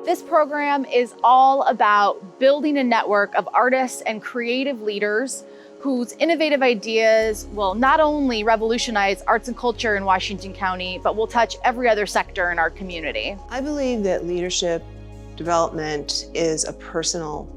This program is all about building a network of artists and creative leaders whose innovative ideas will not only revolutionize arts and culture in Washington County, but will touch every other sector in our community. I believe that leadership development is a personal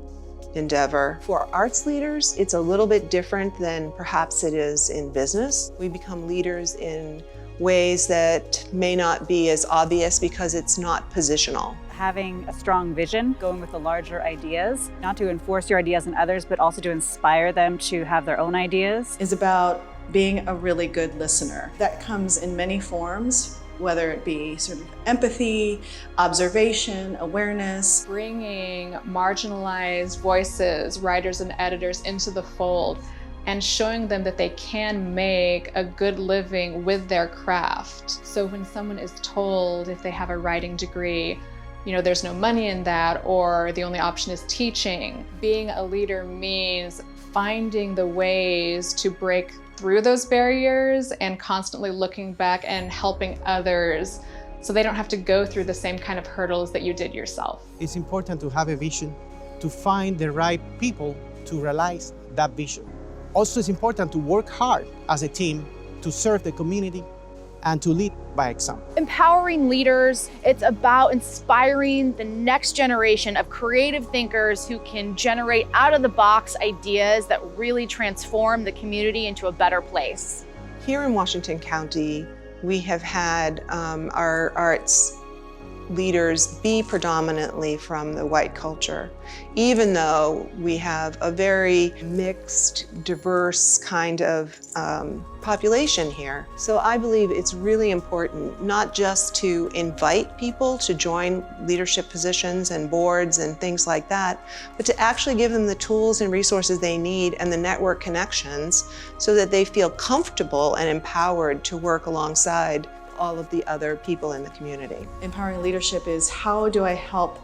endeavor. For arts leaders, it's a little bit different than perhaps it is in business. We become leaders in ways that may not be as obvious because it's not positional. Having a strong vision, going with the larger ideas, not to enforce your ideas on others, but also to inspire them to have their own ideas. Is about being a really good listener. That comes in many forms, whether it be sort of empathy, observation, awareness. Bringing marginalized voices, writers and editors into the fold and showing them that they can make a good living with their craft. So when someone is told if they have a writing degree, there's no money in that, or the only option is teaching. Being a leader means finding the ways to break through those barriers and constantly looking back and helping others so they don't have to go through the same kind of hurdles that you did yourself. It's important to have a vision, to find the right people to realize that vision. Also, it's important to work hard as a team to serve the community and to lead by example. Empowering leaders, it's about inspiring the next generation of creative thinkers who can generate out-of-the-box ideas that really transform the community into a better place. Here in Washington County, we have had our arts leaders be predominantly from the white culture, even though we have a very mixed, diverse kind of population here. So I believe it's really important not just to invite people to join leadership positions and boards and things like that, but to actually give them the tools and resources they need and the network connections so that they feel comfortable and empowered to work alongside all of the other people in the community. Empowering leadership is how do I help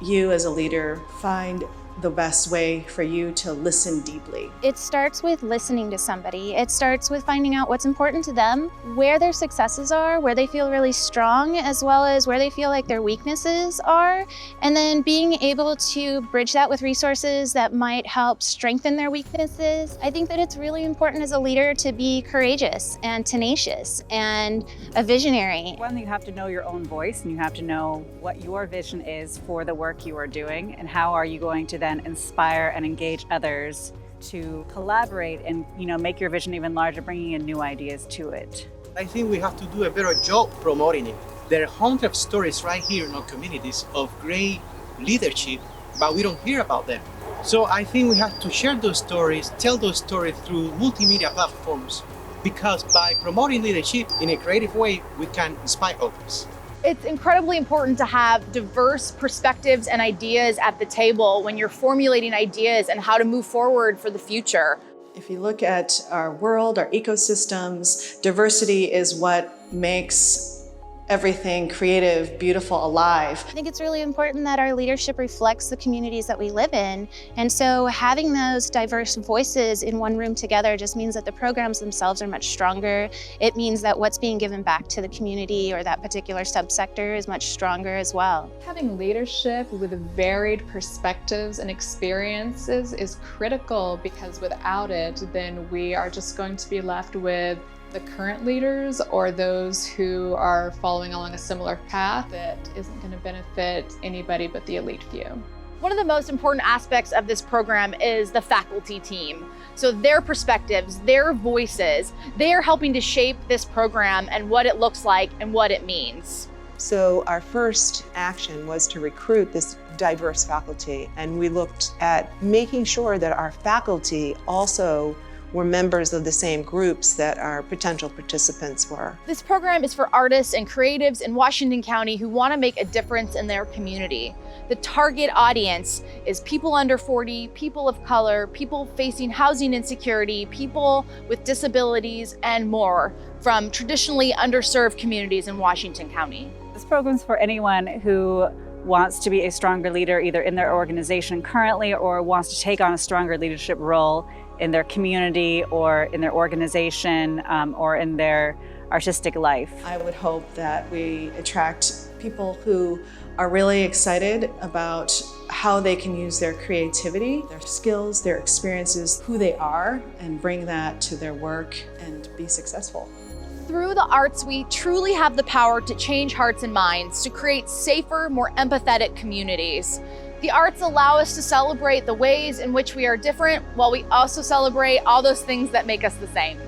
you as a leader find the best way for you to listen deeply. It starts with listening to somebody. It starts with finding out what's important to them, where their successes are, where they feel really strong, as well as where they feel like their weaknesses are, and then being able to bridge that with resources that might help strengthen their weaknesses. I think that it's really important as a leader to be courageous and tenacious and a visionary. One, you have to know your own voice, and you have to know what your vision is for the work you are doing, and how are you going to then inspire and engage others to collaborate and make your vision even larger, bringing in new ideas to it. I think we have to do a better job promoting it. There are hundreds of stories right here in our communities of great leadership, but we don't hear about them. So I think we have to share those stories, tell those stories through multimedia platforms, because by promoting leadership in a creative way, we can inspire others. It's incredibly important to have diverse perspectives and ideas at the table when you're formulating ideas and how to move forward for the future. If you look at our world, our ecosystems, diversity is what makes everything creative, beautiful, alive. I think it's really important that our leadership reflects the communities that we live in. And so having those diverse voices in one room together just means that the programs themselves are much stronger. It means that what's being given back to the community or that particular subsector is much stronger as well. Having leadership with varied perspectives and experiences is critical, because without it, then we are just going to be left with the current leaders or those who are following along a similar path that isn't going to benefit anybody but the elite few. One of the most important aspects of this program is the faculty team. So their perspectives, their voices, they are helping to shape this program and what it looks like and what it means. So our first action was to recruit this diverse faculty, and we looked at making sure that our faculty also were members of the same groups that our potential participants were. This program is for artists and creatives in Washington County who want to make a difference in their community. The target audience is people under 40, people of color, people facing housing insecurity, people with disabilities, and more from traditionally underserved communities in Washington County. This program's for anyone who wants to be a stronger leader either in their organization currently or wants to take on a stronger leadership role in their community or in their organization or in their artistic life. I would hope that we attract People who are really excited about how they can use their creativity, their skills, their experiences, who they are, and bring that to their work and be successful. Through the arts, we truly have the power to change hearts and minds, to create safer, more empathetic communities. The arts allow us to celebrate the ways in which we are different, while we also celebrate all those things that make us the same.